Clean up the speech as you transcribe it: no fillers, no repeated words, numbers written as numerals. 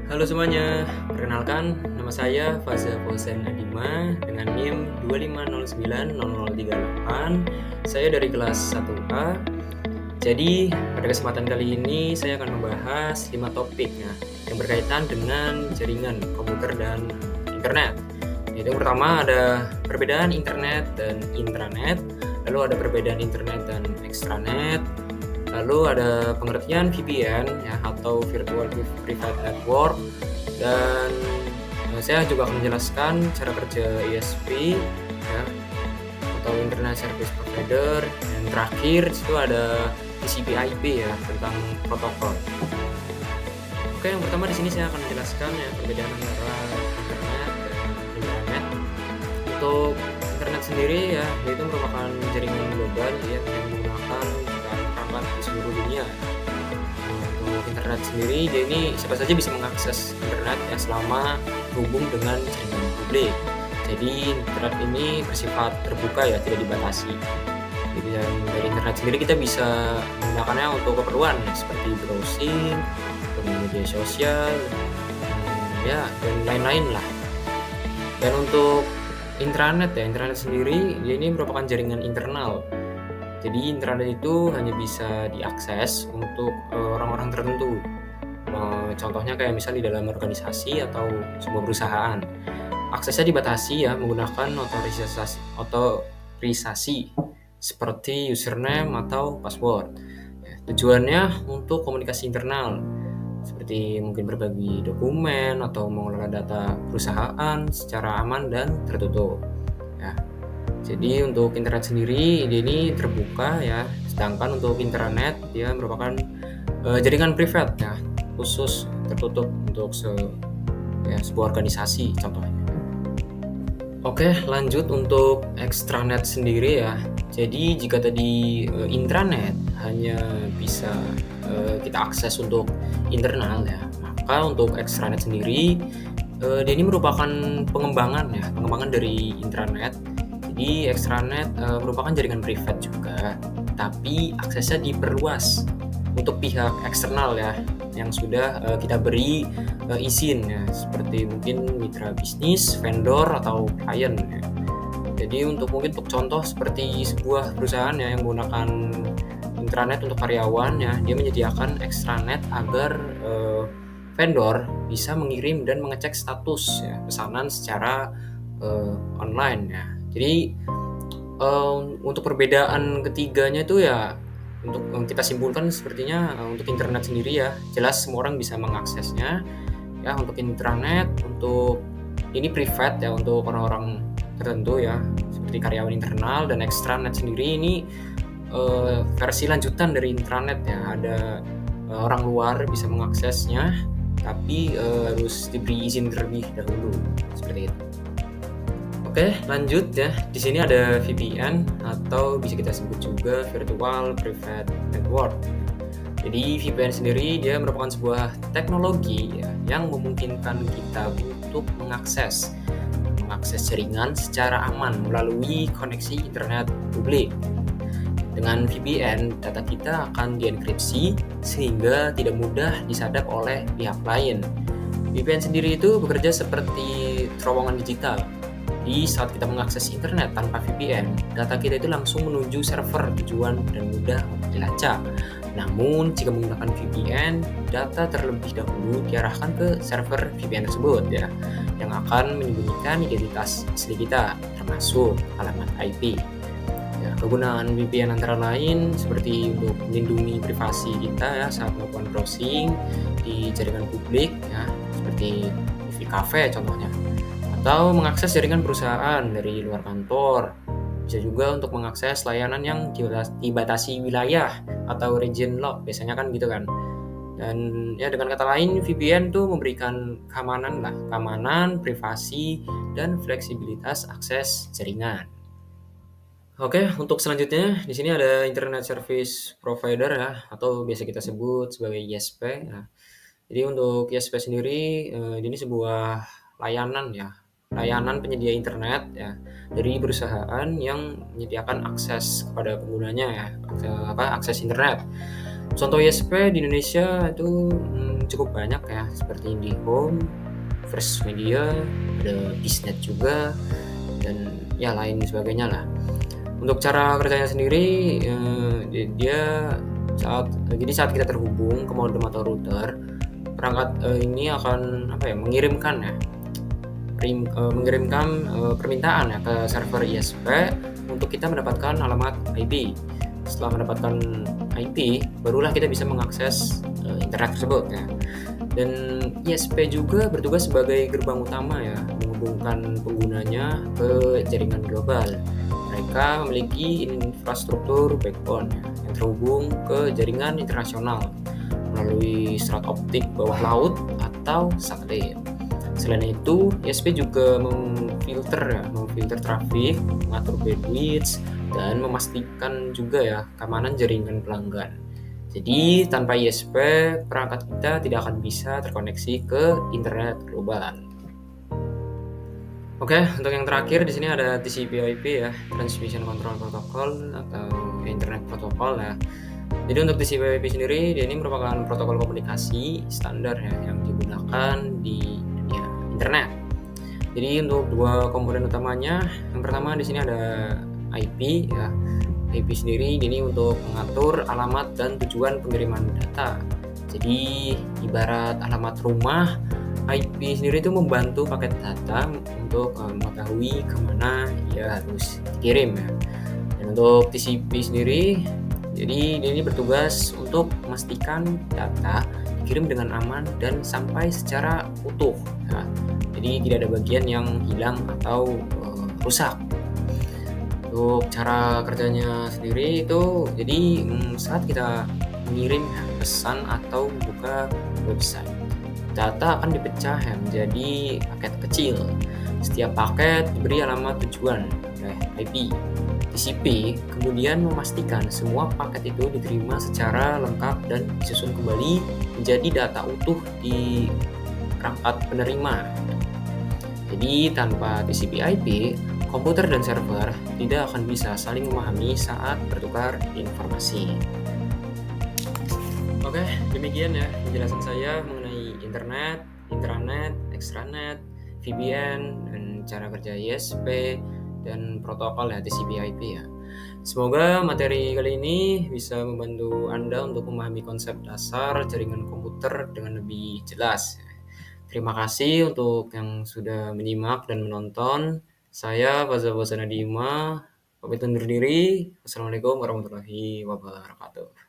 Halo semuanya, perkenalkan nama saya Faza Fauzan Adima dengan NIM 2509038. Saya dari kelas 1A. Jadi, pada kesempatan kali ini saya akan membahas 5 topik ya, yang berkaitan dengan jaringan komputer dan internet. Yaitu yang pertama ada perbedaan internet dan intranet, lalu ada perbedaan internet dan extranet, lalu ada pengertian VPN ya atau Virtual Private Network, dan saya juga akan menjelaskan cara kerja ISP ya atau Internet Service Provider, dan terakhir itu ada TCP/IP ya tentang protokol. Oke, yang pertama di sini saya akan menjelaskan ya perbedaan antara internet dan intranet. Untuk internet sendiri ya, itu merupakan jaringan global ya yang menggunakan perangkat di seluruh dunia. Untuk internet sendiri, dia ini siapa saja bisa mengakses internet ya selama terhubung dengan jaringan publik. Jadi internet ini bersifat terbuka ya, tidak dibatasi. Jadi dari internet sendiri kita bisa menggunakannya untuk keperluan ya, seperti browsing, media sosial, ya dan lain-lain lah. Dan untuk intranet ya, intranet sendiri dia ini merupakan jaringan internal. Jadi intranet itu hanya bisa diakses untuk orang-orang tertentu. Contohnya kayak misal di dalam organisasi atau sebuah perusahaan. Aksesnya dibatasi ya menggunakan otorisasi seperti username atau password. Ya, tujuannya untuk komunikasi internal, seperti mungkin berbagi dokumen atau mengelola data perusahaan secara aman dan tertutup. Ya. Jadi untuk internet sendiri dia ini terbuka ya, sedangkan untuk intranet dia merupakan jaringan privat ya, khusus tertutup untuk sebuah organisasi contohnya. Oke, lanjut untuk extranet sendiri ya. Jadi jika tadi intranet hanya bisa kita akses untuk internal ya, maka untuk extranet sendiri dia ini merupakan pengembangan dari intranet. Jadi extranet merupakan jaringan privat juga, tapi aksesnya diperluas untuk pihak eksternal ya, yang sudah kita beri izin ya, seperti mungkin mitra bisnis, vendor atau klien ya. Jadi untuk contoh seperti sebuah perusahaan ya yang menggunakan intranet untuk karyawan ya, dia menyediakan extranet agar vendor bisa mengirim dan mengecek status ya, pesanan secara online ya. Jadi untuk perbedaan ketiganya itu ya, untuk kita simpulkan sepertinya untuk internet sendiri ya jelas semua orang bisa mengaksesnya ya. Untuk intranet, untuk ini privat ya untuk orang-orang tertentu ya, seperti karyawan internal. Dan extranet sendiri ini versi lanjutan dari intranet ya, ada orang luar bisa mengaksesnya, tapi harus diberi izin terlebih dahulu seperti itu. Oke, lanjut ya. Di sini ada VPN atau bisa kita sebut juga Virtual Private Network. Jadi VPN sendiri dia merupakan sebuah teknologi ya, yang memungkinkan kita untuk mengakses jaringan secara aman melalui koneksi internet publik. Dengan VPN, data kita akan dienkripsi sehingga tidak mudah disadap oleh pihak lain. VPN sendiri itu bekerja seperti terowongan digital. Di saat kita mengakses internet tanpa VPN, data kita itu langsung menuju server tujuan dan mudah dilacak. Namun, jika menggunakan VPN, data terlebih dahulu diarahkan ke server VPN tersebut ya, yang akan menyembunyikan identitas asli kita, termasuk alamat IP. Ya, kegunaan VPN antara lain seperti untuk melindungi privasi kita ya saat melakukan browsing di jaringan publik ya, seperti movie cafe contohnya, atau mengakses jaringan perusahaan dari luar kantor. Bisa juga untuk mengakses layanan yang dibatasi wilayah atau region lock, biasanya kan gitu kan. Dan ya dengan kata lain, VPN tuh memberikan keamanan, privasi, dan fleksibilitas akses jaringan. Oke, untuk selanjutnya di sini ada Internet Service Provider ya, atau biasa kita sebut sebagai ISP ya. Jadi untuk ISP sendiri ini sebuah layanan penyedia internet ya dari perusahaan yang menyediakan akses kepada penggunanya ya, akses internet. Contoh ISP di Indonesia itu cukup banyak ya, seperti IndiHome, First Media, ada Biznet juga, dan ya lain sebagainya lah. Untuk cara kerjanya sendiri, dia saat kita terhubung ke modem atau router, perangkat ini akan mengirimkan permintaan ya ke server ISP untuk kita mendapatkan alamat IP. Setelah mendapatkan IP, barulah kita bisa mengakses internet tersebut ya. Dan ISP juga bertugas sebagai gerbang utama ya, menghubungkan penggunanya ke jaringan global. Mereka memiliki infrastruktur backbone ya, yang terhubung ke jaringan internasional melalui serat optik bawah laut atau satelit. Selain itu, ISP juga memfilter trafik, mengatur bandwidth, dan memastikan juga ya keamanan jaringan pelanggan. Jadi tanpa ISP, perangkat kita tidak akan bisa terkoneksi ke internet global. Oke, untuk yang terakhir di sini ada TCP/IP ya, Transmission Control Protocol atau Internet Protocol ya. Jadi untuk TCP/IP sendiri, dia ini merupakan protokol komunikasi standar ya yang digunakan di dunia internet. Jadi untuk dua komponen utamanya, yang pertama di sini ada IP ya. IP sendiri ini untuk mengatur alamat dan tujuan pengiriman data. Jadi ibarat alamat rumah, IP sendiri itu membantu paket data untuk mengetahui kemana ia harus dikirim ya. Dan untuk TCP sendiri, jadi ini bertugas untuk memastikan data dikirim dengan aman dan sampai secara utuh ya. Jadi tidak ada bagian yang hilang atau rusak. Untuk cara kerjanya sendiri itu, jadi saat kita mengirim pesan atau buka website, data akan dipecah ya menjadi paket kecil. Setiap paket diberi alamat tujuan oleh IP. TCP kemudian memastikan semua paket itu diterima secara lengkap dan disusun kembali menjadi data utuh di perangkat penerima. Jadi tanpa TCP/IP, komputer dan server tidak akan bisa saling memahami saat bertukar informasi. Oke, demikian ya penjelasan saya mengenai internet, intranet, extranet, VPN, dan cara kerja ISP, dan protokol ya TCP/IP ya. Semoga materi kali ini bisa membantu Anda untuk memahami konsep dasar jaringan komputer dengan lebih jelas. Terima kasih untuk yang sudah menyimak dan menonton. Saya Faza Fauzana Dima, pamit undur diri. Wassalamualaikum warahmatullahi wabarakatuh.